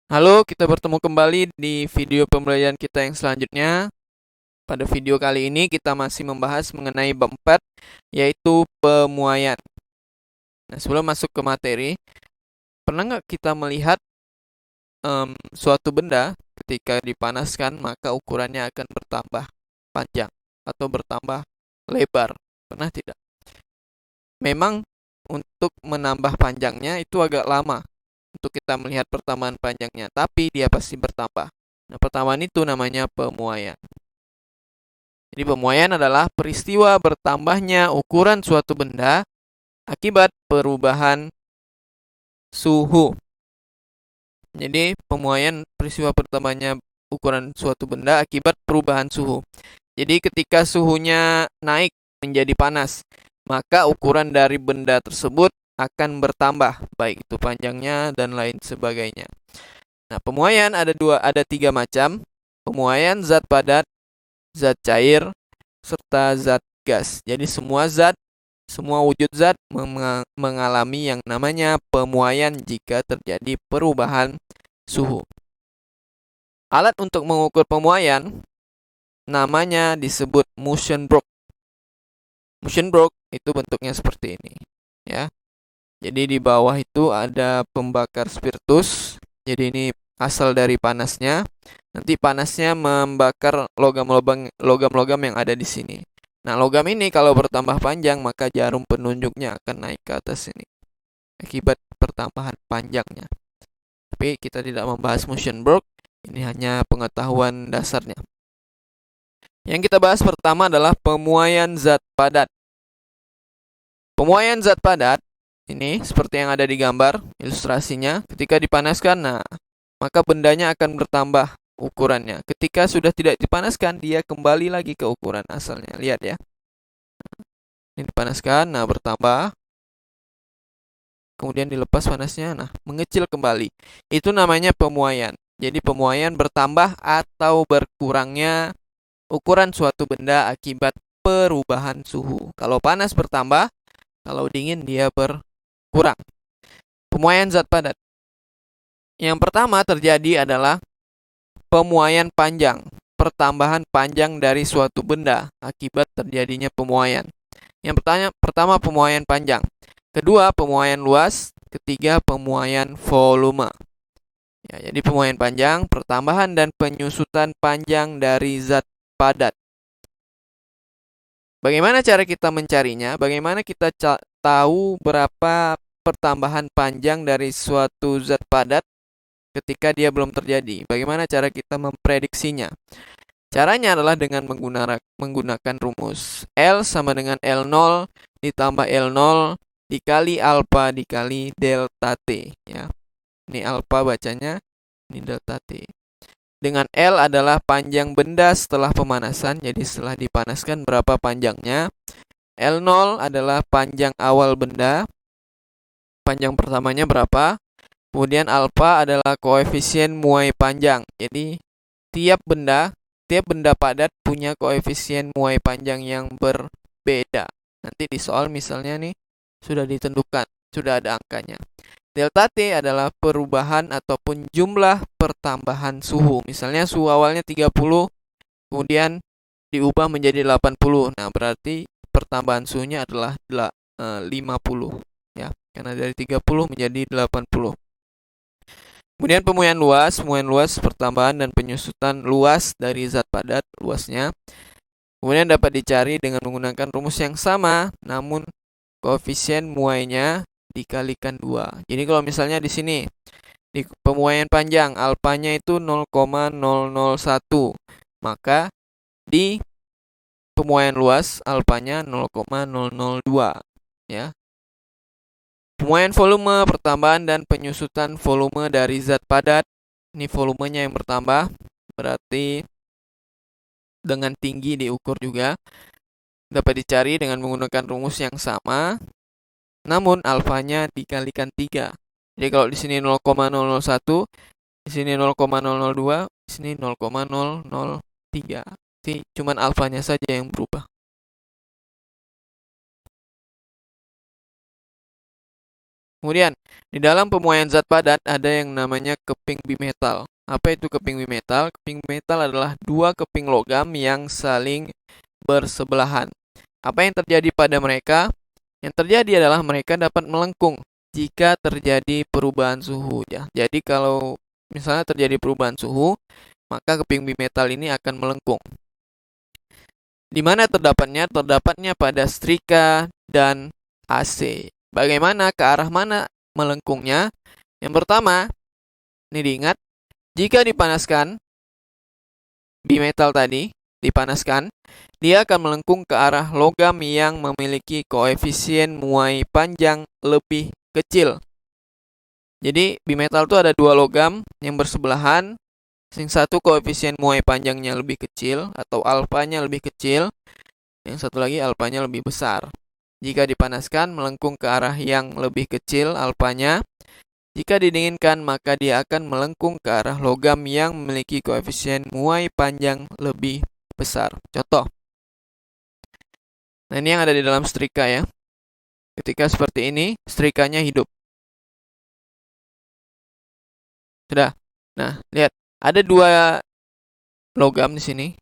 Halo, kita bertemu kembali di video pembelajaran kita yang selanjutnya. Pada video kali ini kita masih membahas mengenai bab 4, yaitu pemuaian. Nah, sebelum masuk ke materi, pernah nggak kita melihat suatu benda ketika dipanaskan maka ukurannya akan bertambah panjang atau bertambah lebar? Pernah tidak? Memang untuk menambah panjangnya itu agak lama untuk kita melihat pertambahan panjangnya, tapi dia pasti bertambah. Nah, pertambahan itu namanya pemuaian. Jadi pemuaian adalah peristiwa bertambahnya ukuran suatu benda akibat perubahan suhu. Jadi pemuaian peristiwa bertambahnya ukuran suatu benda akibat perubahan suhu. Jadi ketika suhunya naik menjadi panas, maka ukuran dari benda tersebut akan bertambah, baik itu panjangnya dan lain sebagainya. Nah, pemuaian ada tiga macam: pemuaian zat padat, zat cair, serta zat gas. Jadi semua wujud zat mengalami yang namanya pemuaian jika terjadi perubahan suhu. Alat untuk mengukur pemuaian namanya disebut motion brook. Motion brook itu bentuknya seperti ini, ya. Jadi di bawah itu ada pembakar spiritus. Jadi ini asal dari panasnya. Nanti panasnya membakar logam-logam yang ada di sini. Nah, logam ini kalau bertambah panjang maka jarum penunjuknya akan naik ke atas sini akibat pertambahan panjangnya. Tapi kita tidak membahas motion brook. Ini hanya pengetahuan dasarnya. Yang kita bahas pertama adalah pemuaian zat padat. Pemuaian zat padat ini seperti yang ada di gambar ilustrasinya, ketika dipanaskan, nah, maka bendanya akan bertambah ukurannya. Ketika sudah tidak dipanaskan, dia kembali lagi ke ukuran asalnya. Lihat ya. Ini dipanaskan, nah bertambah. Kemudian dilepas panasnya, nah mengecil kembali. Itu namanya pemuaian. Jadi pemuaian bertambah atau berkurangnya ukuran suatu benda akibat perubahan suhu. Kalau panas bertambah, kalau dingin dia berkurang. Pemuaian zat padat. Yang pertama terjadi adalah pemuaian panjang, pertambahan panjang dari suatu benda akibat terjadinya pemuaian. Yang pertama pemuaian panjang, kedua pemuaian luas, ketiga pemuaian volume. Ya, jadi pemuaian panjang, pertambahan dan penyusutan panjang dari zat padat. Bagaimana cara kita mencarinya? Bagaimana kita tahu berapa pertambahan panjang dari suatu zat padat ketika dia belum terjadi? Bagaimana cara kita memprediksinya? Caranya adalah dengan menggunakan rumus L sama dengan L0 ditambah L0 dikali alfa dikali delta T, ya. Ini alfa bacanya, ini delta T. Dengan L adalah panjang benda setelah pemanasan, jadi setelah dipanaskan berapa panjangnya. L0 adalah panjang awal benda, panjang pertamanya berapa. Kemudian alfa adalah koefisien muai panjang. Jadi tiap benda padat punya koefisien muai panjang yang berbeda. Nanti di soal misalnya nih sudah ditentukan, sudah ada angkanya. Delta T adalah perubahan ataupun jumlah pertambahan suhu. Misalnya suhu awalnya 30, kemudian diubah menjadi 80. Nah, berarti pertambahan suhunya adalah 50, ya. Karena dari 30 menjadi 80. Kemudian pemuaian luas pertambahan dan penyusutan luas dari zat padat, luasnya. Kemudian dapat dicari dengan menggunakan rumus yang sama, namun koefisien muainya dikalikan 2. Jadi kalau misalnya di sini di pemuaian panjang alfanya itu 0,001, maka di pemuaian luas alfanya 0,002, ya. Pemuaian volume, pertambahan dan penyusutan volume dari zat padat. Ini volumenya yang bertambah, berarti dengan tinggi diukur juga. Dapat dicari dengan menggunakan rumus yang sama, namun alfanya dikalikan 3. Jadi kalau di sini 0,001, di sini 0,002, di sini 0,003. Jadi cuman alfanya saja yang berubah. Kemudian, di dalam pemuaian zat padat ada yang namanya keping bimetal. Apa itu keping bimetal? Keping bimetal adalah dua keping logam yang saling bersebelahan. Apa yang terjadi pada mereka? Yang terjadi adalah mereka dapat melengkung jika terjadi perubahan suhu. Ya. Jadi kalau misalnya terjadi perubahan suhu, maka keping bimetal ini akan melengkung. Di mana terdapatnya? Terdapatnya pada strika dan AC. Bagaimana, ke arah mana melengkungnya? Yang pertama, ini diingat, jika dipanaskan, bimetal tadi dipanaskan, dia akan melengkung ke arah logam yang memiliki koefisien muai panjang lebih kecil. Jadi, bimetal itu ada dua logam yang bersebelahan, yang satu koefisien muai panjangnya lebih kecil atau alfanya lebih kecil, yang satu lagi alfanya lebih besar. Jika dipanaskan, melengkung ke arah yang lebih kecil alfanya. Jika didinginkan, maka dia akan melengkung ke arah logam yang memiliki koefisien muai panjang lebih besar. Contoh. Nah, ini yang ada di dalam setrika ya. Ketika seperti ini, setrikanya hidup. Sudah. Nah, lihat. Ada dua logam di sini.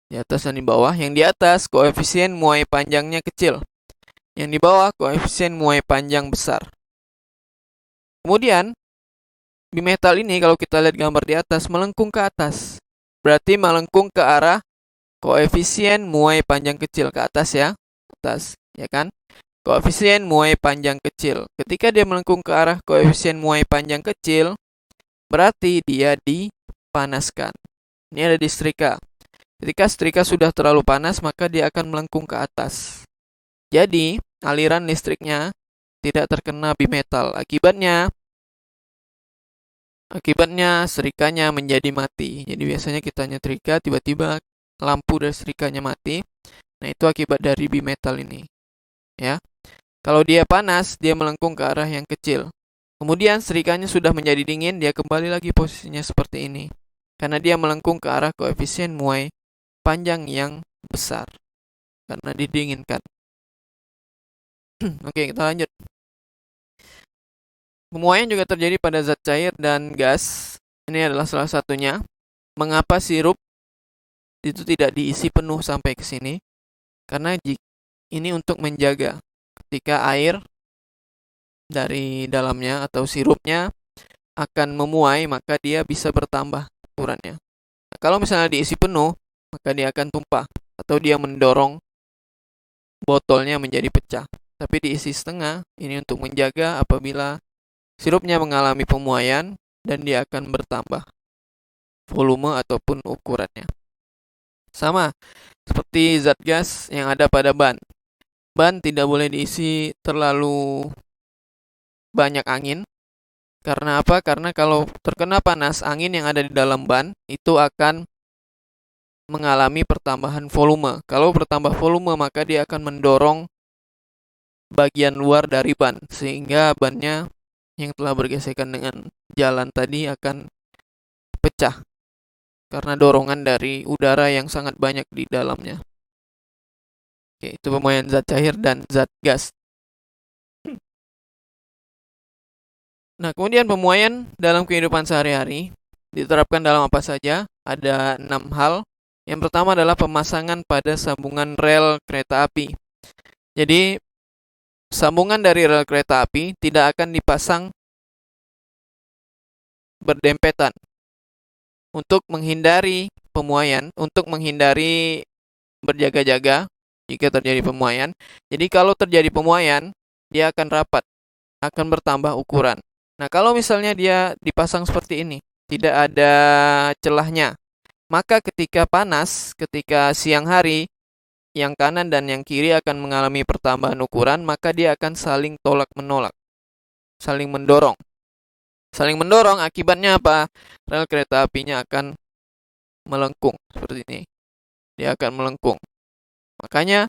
Di atas dan di bawah. Yang di atas, koefisien muai panjangnya kecil. Yang di bawah, koefisien muai panjang besar. Kemudian, bimetal ini kalau kita lihat gambar di atas, melengkung ke atas. Berarti melengkung ke arah koefisien muai panjang kecil, ke atas ya. Atas, ya kan? Koefisien muai panjang kecil. Ketika dia melengkung ke arah koefisien muai panjang kecil, berarti dia dipanaskan. Ini ada di setrika. Ketika setrika sudah terlalu panas, maka dia akan melengkung ke atas. Jadi, aliran listriknya tidak terkena bimetal. Akibatnya setrikanya menjadi mati. Jadi biasanya kita nyetrika, tiba-tiba lampu dari setrikanya mati. Nah, itu akibat dari bimetal ini. Ya. Kalau dia panas, dia melengkung ke arah yang kecil. Kemudian setrikanya sudah menjadi dingin, dia kembali lagi posisinya seperti ini. Karena dia melengkung ke arah koefisien muai panjang yang besar. Karena didinginkan. Oke, kita lanjut. Pemuaian juga terjadi pada zat cair dan gas. Ini adalah salah satunya. Mengapa sirup itu tidak diisi penuh sampai ke sini? Karena ini untuk menjaga ketika air dari dalamnya atau sirupnya akan memuai, maka dia bisa bertambah ukurannya. Nah, kalau misalnya diisi penuh, maka dia akan tumpah atau dia mendorong botolnya menjadi pecah. Tapi diisi setengah, ini untuk menjaga apabila sirupnya mengalami pemuaian dan dia akan bertambah volume ataupun ukurannya. Sama seperti zat gas yang ada pada ban. Ban tidak boleh diisi terlalu banyak angin. Karena apa? Karena kalau terkena panas, angin yang ada di dalam ban itu akan mengalami pertambahan volume. Kalau bertambah volume, maka dia akan mendorong bagian luar dari ban, sehingga bannya yang telah bergesekan dengan jalan tadi akan pecah karena dorongan dari udara yang sangat banyak di dalamnya. Oke, itu pemuaian zat cair dan zat gas. Nah, kemudian pemuaian dalam kehidupan sehari-hari diterapkan dalam apa saja? Ada 6 hal. Yang pertama adalah pemasangan pada sambungan rel kereta api. Jadi, sambungan dari rel kereta api tidak akan dipasang berdempetan untuk menghindari pemuaian, untuk menghindari berjaga-jaga jika terjadi pemuaian. Jadi kalau terjadi pemuaian, dia akan rapat, akan bertambah ukuran. Nah, kalau misalnya dia dipasang seperti ini, tidak ada celahnya, maka ketika panas, ketika siang hari, yang kanan dan yang kiri akan mengalami pertambahan ukuran, maka dia akan saling tolak-menolak, saling mendorong. Saling mendorong, akibatnya apa? Rel kereta apinya akan melengkung, seperti ini. Dia akan melengkung. Makanya,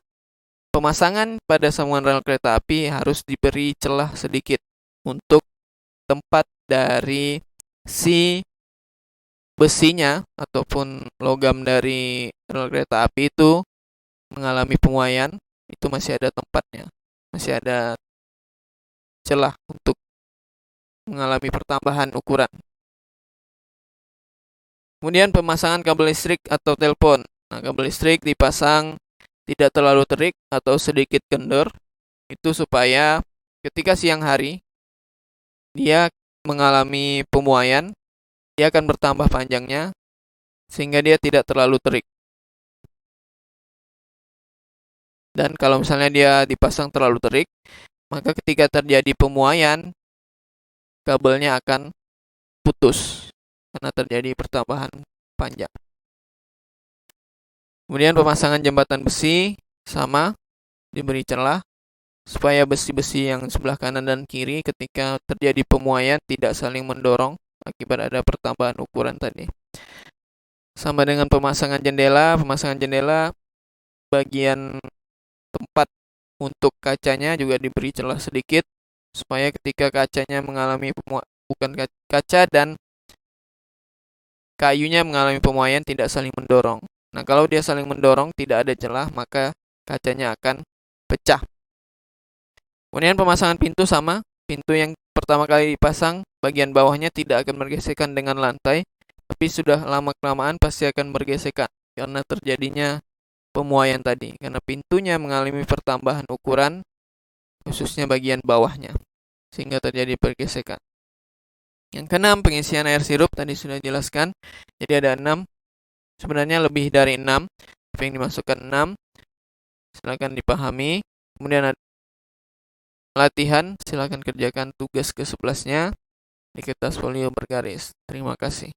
pemasangan pada sambungan rel kereta api harus diberi celah sedikit untuk tempat dari si besinya ataupun logam dari rel kereta api itu mengalami pemuaian, itu masih ada tempatnya, masih ada celah untuk mengalami pertambahan ukuran. Kemudian pemasangan kabel listrik atau telepon. Nah, kabel listrik dipasang tidak terlalu terik atau sedikit kendor, itu supaya ketika siang hari dia mengalami pemuaian, dia akan bertambah panjangnya sehingga dia tidak terlalu terik. Dan kalau misalnya dia dipasang terlalu terik, maka ketika terjadi pemuaian, kabelnya akan putus karena terjadi pertambahan panjang. Kemudian pemasangan jembatan besi sama, diberi celah supaya besi-besi yang sebelah kanan dan kiri ketika terjadi pemuaian tidak saling mendorong akibat ada pertambahan ukuran tadi. Sama dengan pemasangan jendela bagian tempat untuk kacanya juga diberi celah sedikit supaya ketika kacanya mengalami kaca dan kayunya mengalami pemuaian tidak saling mendorong. Nah, kalau dia saling mendorong tidak ada celah, maka kacanya akan pecah. Kemudian pemasangan pintu sama, pintu yang pertama kali dipasang bagian bawahnya tidak akan bergesekan dengan lantai, tapi sudah lama-kelamaan pasti akan bergesekan karena terjadinya pemuaian tadi, karena pintunya mengalami pertambahan ukuran khususnya bagian bawahnya sehingga terjadi pergesekan. Yang keenam, pengisian air sirup tadi sudah dijelaskan. Jadi ada 6, sebenarnya lebih dari 6, tapi yang dimasukkan 6. Silakan dipahami. Kemudian ada latihan, silakan kerjakan tugas ke-11-nya di kertas folio bergaris. Terima kasih.